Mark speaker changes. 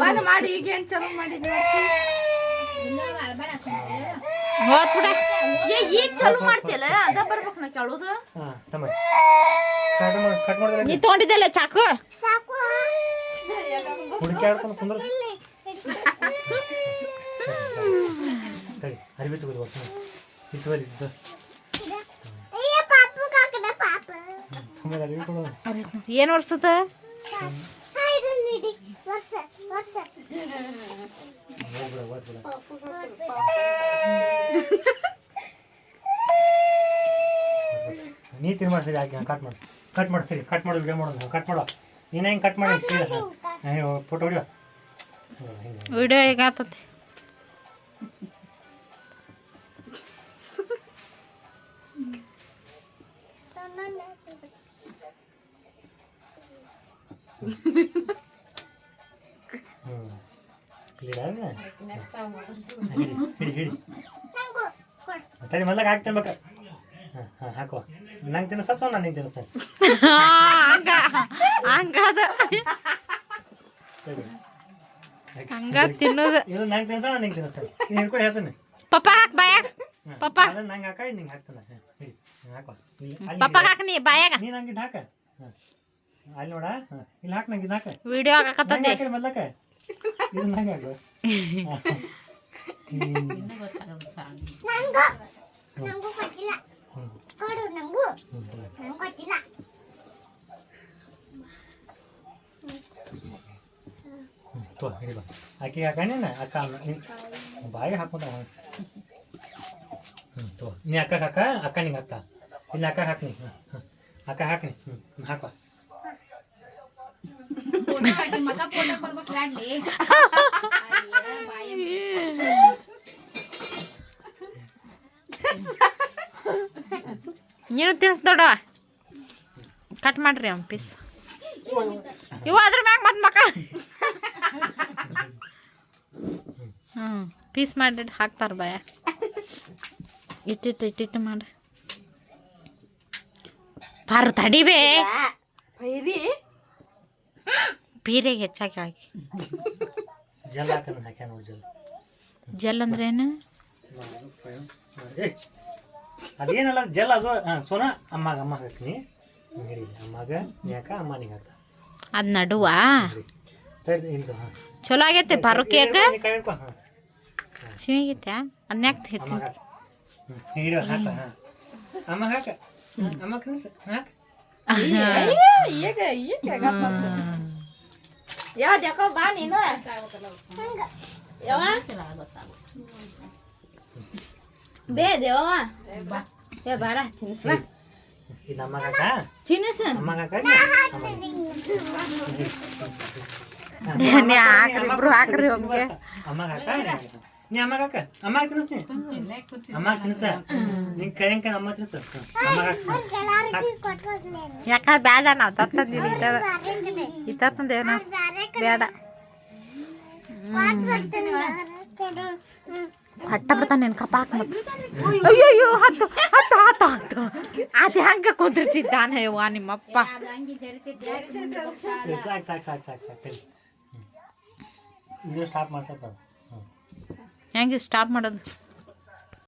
Speaker 1: ಅವಾಗ ಮಾಡಿ ಈಗ ಏನು ಚಲೋ ಮಾಡಿದ್ವಿ
Speaker 2: ಹೋತ್ ಬಿಡ
Speaker 1: ಈಗ ಚಲೋ ಮಾಡ್ತಿಯಲ್ಲ ಅದ ಬರ್ಬೇಕು ನಾ ಕೇಳೋದು
Speaker 2: ನೀ ತೊಗೊಂಡಿದ್ದಲ್ಲ ಚಾಕು
Speaker 3: ಹುಡುಕ್ಯಾಡ್ಕೊಂಡು ಕುಂದ್ರ ಅರಿವಿ ತಗೋದು ಇತ್ತು
Speaker 2: ಏನ್ ವರ್ಷದ
Speaker 3: ನೀ ತಿರ್ಮಾಡಿ ಸರಿ ಹಾಕಿ ಕಟ್ ಮಾಡಿ ಸರಿ ಕಟ್ ಮಾಡೋದು ವಿಡಿಯೋ ಮಾಡೋದು ಕಟ್ ಮಾಡೋ ನೀನು ಹೆಂಗೆ ಕಟ್ ಮಾಡಿ ಸೀದಾ ಫೋಟೋ ಹೊಡಿಯೋ
Speaker 2: ವಿಡಿಯೋ ಈಗ ಆತತಿ
Speaker 3: ಹಿಡಿ ತಡಿ ಮೊದ್ಲಾಗ ಹಾಕ್ತೇನೆ ಬೇಕ ಹಾಂ ಹಾಕೋ ನಂಗೆ ತಿನ್ನಿಸ್ತಾ ನಾನು ನಿಂಗೆ ತಿನ್ನಿಸ್ತೇನೆ
Speaker 2: ಹಂಗ ತಿನ್ನೋದು
Speaker 3: ಇದು ನಂಗೆ ತಿನ್ಸ ನಾನು ನಿಂಗೆ ತಿನ್ನಿಸ್ತೇನೆ ನೀನು ಹಿಡ್ಕೊಂಡು ಹೇಳ್ತೇನೆ
Speaker 2: ಪಪ್ಪ ಹಾಕ್ ಬಾಯಾಗ ಪಪ್ಪ
Speaker 3: ಅದನ್ನ ನಂಗೆ ಹಾಕ ನಿಂಗೆ ಹಾಕ್ತಾನೆ ಹಿಡಿ ಹಾಕೋ
Speaker 2: ಪಪ್ಪ ಹಾಕ್ ನೀ ಬಾಯಾಗ
Speaker 3: ನೀನು ನಂಗೆ ಇದು ಹಾಕ ಅಲ್ಲಿ ನೋಡ ಇಲ್ಲಿ ಹಾಕ್ ನಂಗೆ ಇದು ಹಾಕ
Speaker 2: ವಿಡಿಯೋ ಹಾಕತ್ತತಿ
Speaker 3: ಮೊದ್ಲಕ ಇದು ನಂಗೆ ಹಾಕು ಹಿಡಿ ಬಾ ಆಕೆ ಹಾಕಣ್ಣ ಅಕ್ಕ ಬಾಯಿಗೆ ಹಾಕೊಂಡ ನೀ ಅಕ್ಕ ಹಾಕ ಅಕ್ಕ ನಿಂಗೆ ಹಾಕ್ತಾ ಇಲ್ಲಿ ಅಕ್ಕ ಹಾಕ್ನಿ ಅಕ್ಕ ಹಾಕ್ನಿ ಹಾಕ
Speaker 2: ನೀನು ತಿನ್ಸ್ ದೊಡ್ಡವ ಕಟ್ ಮಾಡ್ರಿ ಒಂದು ಪೀಸ್ ಇವು ಅದ್ರ ಮ್ಯಾಗ ಮತ್ತೆ ಮಕ್ಕ ಪೀಸ್ ಮಾಡಿ ಹಾಕ್ತಾರ ಬಾಯ ಇಟ್ಟಿಟ್ಟು ಮಾಡ್ರಿ ಪಾರು ತಡಿಬೇ ಬೀರೆಗೆ ಹೆಚ್ಚಾಗಿ ಹಾಕಿ
Speaker 3: ಜಲ್ ಹಾಕ ಹಾಕ್ಯ ನೋಡಿ
Speaker 2: ಜಲ್ ಅಂದ್ರೆ ಏನು
Speaker 3: ಅದೇನಲ್ಲ ಜಲ್ ಅದು ಸೋನಾ ಅಮ್ಮಾಗ ಹಾಕ್ತೀನಿ ಹಿಡಿ ಅಮ್ಮಾಗ ನೀ ಹಾಕ ಅಮ್ಮ ನಿಂಗೆ ಹಾಕ
Speaker 2: ಅದು ನಡುವ
Speaker 3: ಇಂದು
Speaker 2: ಚಲೋ ಆಗೈತೆ ಪಾರು ಕೇಕ್
Speaker 3: ಕೈ ಹಿಡ್ಕೊ ಹಾಂ
Speaker 2: ಶಿವಾಗೈತೆ ಅದನ್ಯಾಕೆ
Speaker 3: ಅಮ್ಮಾಗ ಹಿಡಿಯೋ ಹಾಕ ಹಾಂ ಅಮ್ಮ ಹಾಕ ಅಮ್ಮ ಕನಸ ಹಾಕ
Speaker 1: ಈಗ ಯಾವ್ದು ಯಾಕೋ ಬಾ ನೀನು ಯಾವ ಬೇ ದೇವ ಏ ಬಾರ ತಿನ್ನಿಸ್ಬಾ
Speaker 3: ಇದು ಅಮ್ಮ ಹಾಕ
Speaker 1: ತಿನ್ನಿಸ
Speaker 3: ಅಮ್ಮ ಹಾಕ
Speaker 2: ಹಾಕ್ರಿ ಇಬ್ರು ಹಾಕ್ರಿ ಒಮ್ಗೆ
Speaker 3: ಅಮ್ಮ ಹಾಕ ನೀ ಅಮ್ಮ ಹಾಕ ಅಮ್ಮ ತಿನ್ನಿಸ್ತೀನಿ ಅಮ್ಮ ತಿನ್ನಿಸ ನಿಂಗೆ ಕೈ ಹೆಂಗೆ ಅಮ್ಮ ತಿನ್ನಿಸ ಅಮ್ಮ
Speaker 2: ಯಾಕ ಬ್ಯಾಡ ನಾವು ತತ್ತಂದಿಲ್ಲ ಇತ್ತಂದೇವ್ ನಾವು ಬೇಡ ಹಟ್ಟ ಬರ್ತಾನೆ ನಿನ್ ಕಪ್ಪ ಹಾಕ್ ಮತ್ತೆ ಅಯ್ಯೋ ಹತ್ತು ಹತ್ತು ಹತ್ತು ಹತ್ತು ಅದು ಹೆಂಗೆ ಕುಂದ್ರಿಸಿದ್ದಾನೆ ಯವ್ವ ನಿಮ್ಮಪ್ಪ
Speaker 3: ಸಾಕು ಇದು ಸ್ಟಾಪ್ ಮಾಡ್ಸಪ್ಪ
Speaker 2: ಹೆಂಗೆ ಸ್ಟಾಪ್ ಮಾಡೋದು